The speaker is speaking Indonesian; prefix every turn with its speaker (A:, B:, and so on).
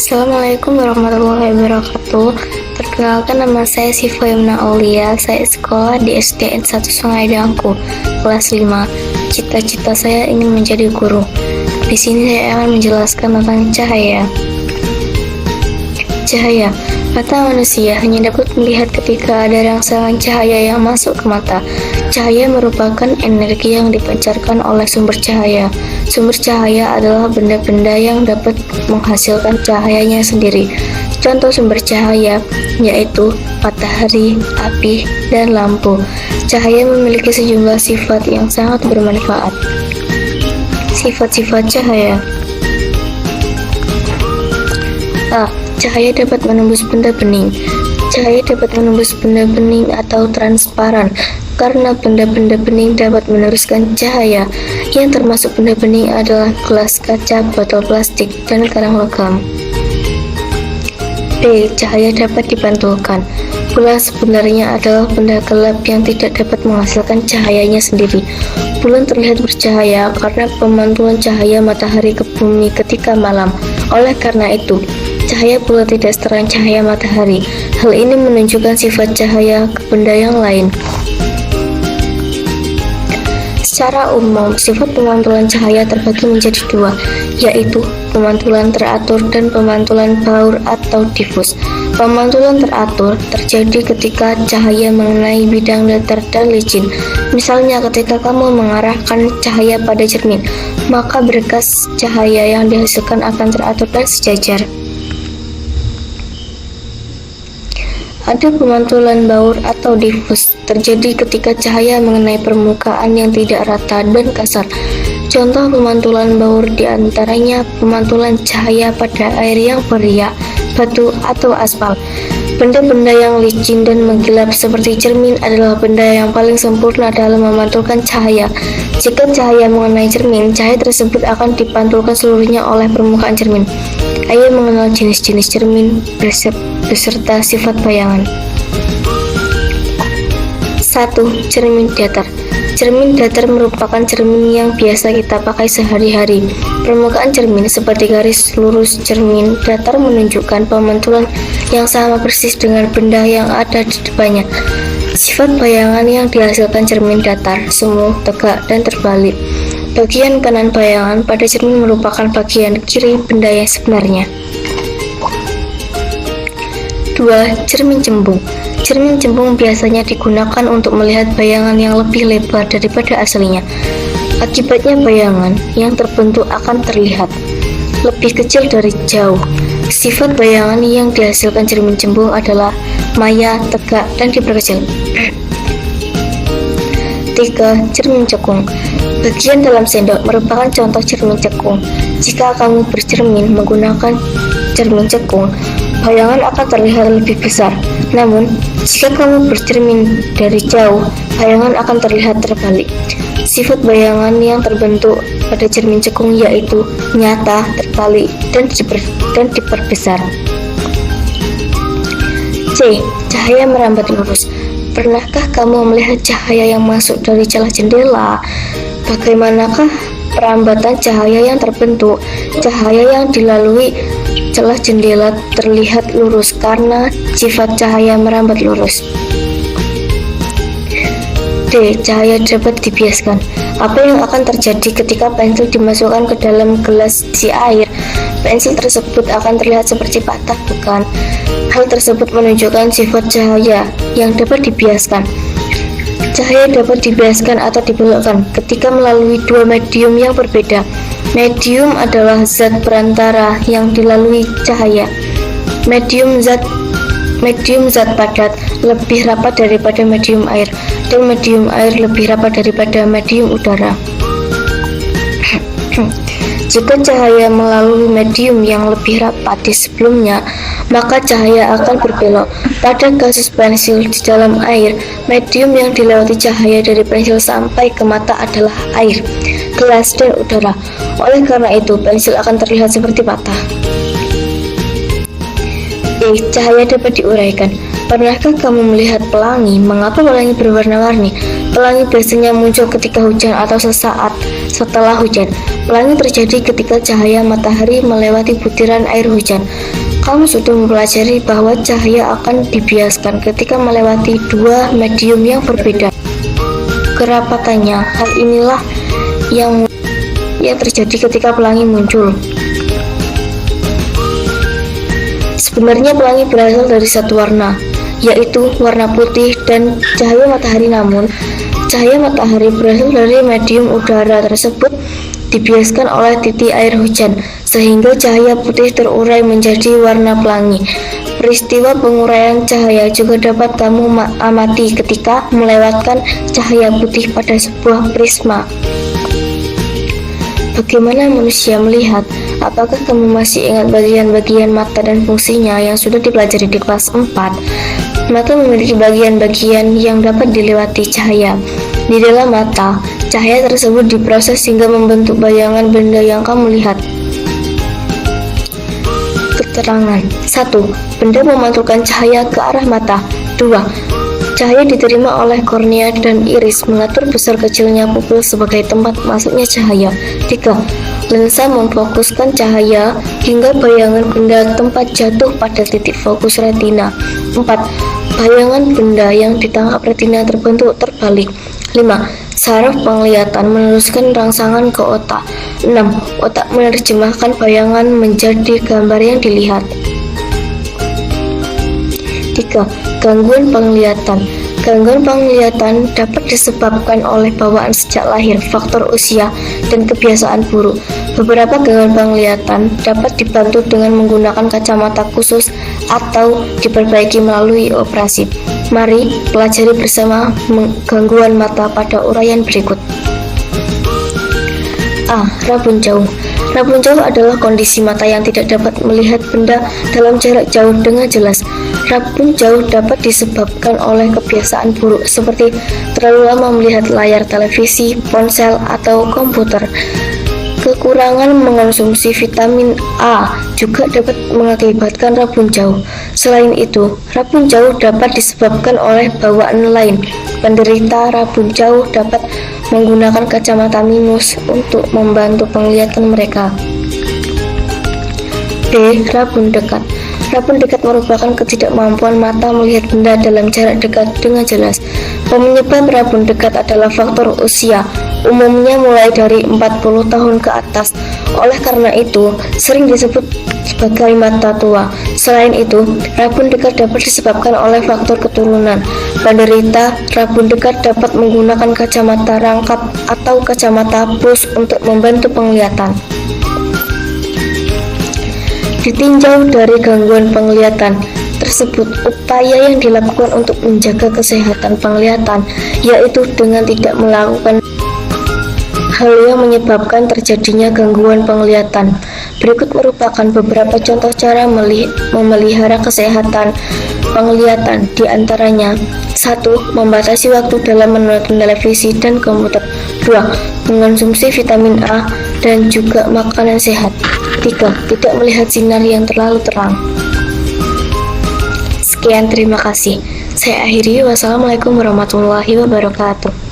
A: Assalamualaikum warahmatullahi wabarakatuh. Perkenalkan, nama saya Syifa Yumna Aulia. Saya sekolah di SDN 1 Sungai Dangku, kelas 5. Cita-cita saya ingin menjadi guru. Di sini saya akan menjelaskan tentang cahaya. Cahaya. Mata manusia hanya dapat melihat ketika ada rangsangan cahaya yang masuk ke mata. Cahaya merupakan energi yang dipancarkan oleh sumber cahaya. Sumber cahaya adalah benda-benda yang dapat menghasilkan cahayanya sendiri. Contoh sumber cahaya yaitu matahari, api, dan lampu. Cahaya memiliki sejumlah sifat yang sangat bermanfaat. Sifat-sifat cahaya. A. Cahaya dapat menembus benda bening. Cahaya dapat menembus benda bening atau transparan karena benda-benda bening dapat meneruskan cahaya. Yang termasuk benda bening adalah gelas kaca, botol plastik, dan karang logam. B. Cahaya dapat dipantulkan. Bulan sebenarnya adalah benda gelap yang tidak dapat menghasilkan cahayanya sendiri. Bulan terlihat bercahaya karena pemantulan cahaya matahari ke bumi ketika malam. Oleh karena itu, cahaya bulan tidak seterang cahaya matahari. Hal ini menunjukkan sifat cahaya ke benda yang lain. Secara umum, sifat pemantulan cahaya terbagi menjadi dua, yaitu pemantulan teratur dan pemantulan baur atau difus. Pemantulan teratur terjadi ketika cahaya mengenai bidang datar dan licin. Misalnya ketika kamu mengarahkan cahaya pada cermin, maka berkas cahaya yang dihasilkan akan teratur dan sejajar. Ada pemantulan baur atau difus, terjadi ketika cahaya mengenai permukaan yang tidak rata dan kasar. Contoh pemantulan baur diantaranya pemantulan cahaya pada air yang beriak, batu, atau aspal. Benda-benda yang licin dan mengkilap seperti cermin adalah benda yang paling sempurna dalam memantulkan cahaya. Jika cahaya mengenai cermin, cahaya tersebut akan dipantulkan seluruhnya oleh permukaan cermin. Ayo mengenal jenis-jenis cermin beserta sifat bayangan. 1. Cermin datar. Cermin datar merupakan cermin yang biasa kita pakai sehari-hari. Permukaan cermin seperti garis lurus. Cermin datar menunjukkan pemantulan yang sama persis dengan benda yang ada di depannya. Sifat bayangan yang dihasilkan cermin datar, semu, tegak, dan terbalik. Bagian kanan bayangan pada cermin merupakan bagian kiri benda yang sebenarnya. 2. Cermin cembung. Cermin cembung biasanya digunakan untuk melihat bayangan yang lebih lebar daripada aslinya. Akibatnya bayangan yang terbentuk akan terlihat lebih kecil dari jauh. Sifat bayangan yang dihasilkan cermin cembung adalah maya, tegak, dan diperkecil. 3. Cermin cekung. Bagian dalam sendok merupakan contoh cermin cekung. Jika kamu bercermin menggunakan cermin cekung, bayangan akan terlihat lebih besar. Namun, jika kamu bercermin dari jauh, bayangan akan terlihat terbalik. Sifat bayangan yang terbentuk pada cermin cekung yaitu nyata, terbalik, dan diperbesar. C. Cahaya merambat lurus. Pernahkah kamu melihat cahaya yang masuk dari celah jendela? Bagaimanakah perambatan cahaya yang terbentuk? Cahaya yang dilalui celah jendela terlihat lurus karena sifat cahaya merambat lurus. D. Cahaya dapat dibiaskan. Apa yang akan terjadi ketika pensil dimasukkan ke dalam gelas isi air? Pensil tersebut akan terlihat seperti patah, bukan? Hal tersebut menunjukkan sifat cahaya yang dapat dibiaskan. Cahaya dapat dibiaskan atau dibelokkan ketika melalui dua medium yang berbeda. Medium adalah zat perantara yang dilalui cahaya. Medium zat padat lebih rapat daripada medium air, dan medium air lebih rapat daripada medium udara. Jika cahaya melalui medium yang lebih rapat di sebelumnya, maka cahaya akan berbelok. Pada kasus pensil di dalam air, medium yang dilewati cahaya dari pensil sampai ke mata adalah air, gelas, dan udara. Oleh karena itu, pensil akan terlihat seperti patah. Cahaya dapat diuraikan. Pernahkah kamu melihat pelangi? Mengapa pelangi berwarna-warni? Pelangi biasanya muncul ketika hujan atau sesaat setelah hujan. Pelangi terjadi ketika cahaya matahari melewati butiran air hujan. Kamu sudah mempelajari bahwa cahaya akan dibiaskan ketika melewati dua medium yang berbeda. Kerapatannya, hal inilah yang terjadi ketika pelangi muncul. Sebenarnya pelangi berasal dari satu warna, yaitu warna putih dan cahaya matahari. Namun, cahaya matahari berasal dari medium udara tersebut dibiaskan oleh titik air hujan, sehingga cahaya putih terurai menjadi warna pelangi. Peristiwa penguraian cahaya juga dapat kamu amati ketika melewatkan cahaya putih pada sebuah prisma. Bagaimana manusia melihat? Apakah kamu masih ingat bagian-bagian mata dan fungsinya yang sudah dipelajari di kelas 4? Mata memiliki bagian-bagian yang dapat dilewati cahaya. Di dalam mata, cahaya tersebut diproses hingga membentuk bayangan benda yang kamu lihat. Keterangan 1. Benda memantulkan cahaya ke arah mata. 2. Cahaya diterima oleh kornea dan iris mengatur besar kecilnya pupil sebagai tempat masuknya cahaya. 3. Lensa memfokuskan cahaya hingga bayangan benda tempat jatuh pada titik fokus retina. 4. Bayangan benda yang ditangkap retina terbentuk terbalik. 5. Saraf penglihatan meneruskan rangsangan ke otak. 6. Otak menerjemahkan bayangan menjadi gambar yang dilihat. 3. Gangguan penglihatan. Gangguan penglihatan dapat disebabkan oleh bawaan sejak lahir, faktor usia, dan kebiasaan buruk. Beberapa gangguan penglihatan dapat dibantu dengan menggunakan kacamata khusus atau diperbaiki melalui operasi. Mari pelajari bersama gangguan mata pada uraian berikut. A. Rabun jauh. Rabun jauh adalah kondisi mata yang tidak dapat melihat benda dalam jarak jauh dengan jelas. Rabun jauh dapat disebabkan oleh kebiasaan buruk seperti terlalu lama melihat layar televisi, ponsel, atau komputer. Kekurangan mengonsumsi vitamin A juga dapat mengakibatkan rabun jauh. Selain itu, rabun jauh dapat disebabkan oleh bawaan lain. Penderita rabun jauh dapat menggunakan kacamata minus untuk membantu penglihatan mereka. B. Rabun dekat. Rabun dekat merupakan ketidakmampuan mata melihat benda dalam jarak dekat dengan jelas. Penyebab rabun dekat adalah faktor usia, umumnya mulai dari 40 tahun ke atas. Oleh karena itu, sering disebut sebagai mata tua. Selain itu, rabun dekat dapat disebabkan oleh faktor keturunan. Penderita rabun dekat dapat menggunakan kacamata rangkap atau kacamata plus untuk membantu penglihatan. Ditinjau dari gangguan penglihatan tersebut, upaya yang dilakukan untuk menjaga kesehatan penglihatan yaitu dengan tidak melakukan hal yang menyebabkan terjadinya gangguan penglihatan. Berikut merupakan beberapa contoh cara memelihara kesehatan penglihatan, di antaranya 1. Membatasi waktu dalam menonton televisi dan komputer. 2. Mengonsumsi vitamin A dan juga makanan sehat. 3. Tidak melihat sinar yang terlalu terang. Sekian, terima kasih. Saya akhiri. Wassalamualaikum warahmatullahi wabarakatuh.